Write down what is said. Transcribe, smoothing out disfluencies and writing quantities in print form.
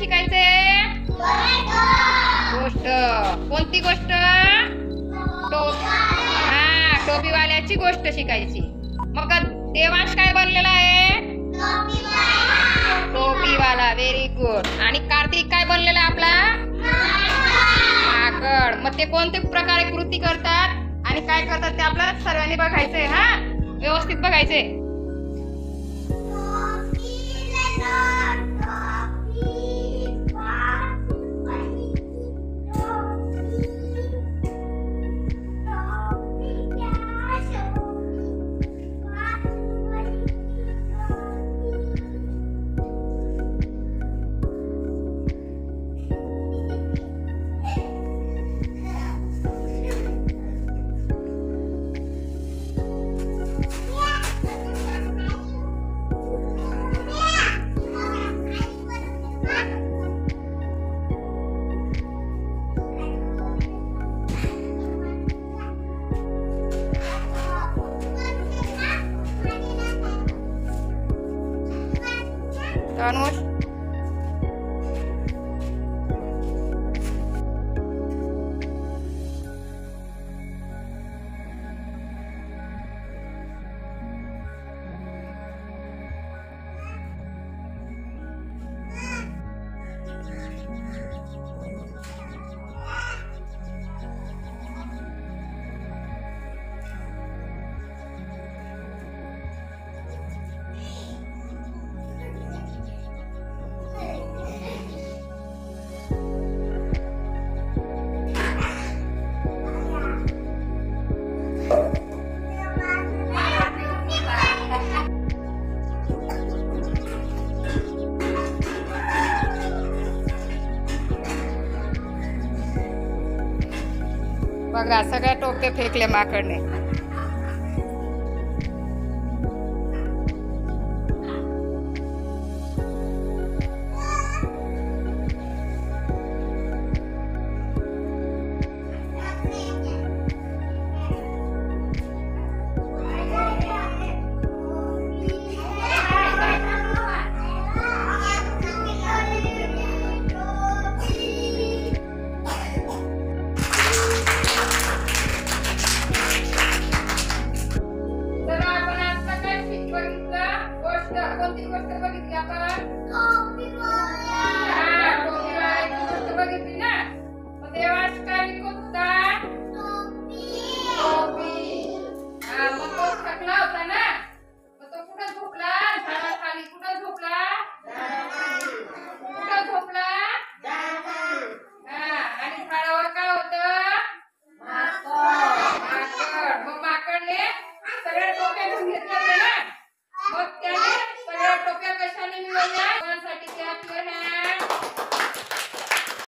शिकायचे? गोष्ट. कोणती गोष्ट? टोपीवाल्याची गोष्ट शिकायची. मग देवांश काय बनलेला आहे? टोपीवाला. Very good. आणि कार्तिक काय बनलेला आपला? माकड. मग ते कोणते प्रकारे कृती करतात आणि काय करतात ते आपल्याला सर्वांनी बघायचंय. हा, व्यवस्थित बघायचंय. अनुष, बघा सगळ्या टोपे फेकले माकडने. कोणती गोष्ट बघितली आपण? टोपीवाल्याची गोष्ट बघितली ना. मग देवांश काय विकत होता? टोपी. मग तो थकला होता ना. मग तो कुठं झोपला? झाडाखाली. कुठं झोपला? कुठं झोपला? आणि झाडावर काय होतं? माकड. मग माकडने सगळ्या टोप्या घेऊन घेतल्या ना. मग त्याने सगळ्या टोप्या कशाने मिळवल्या? कोणासाठी? ते आपल्या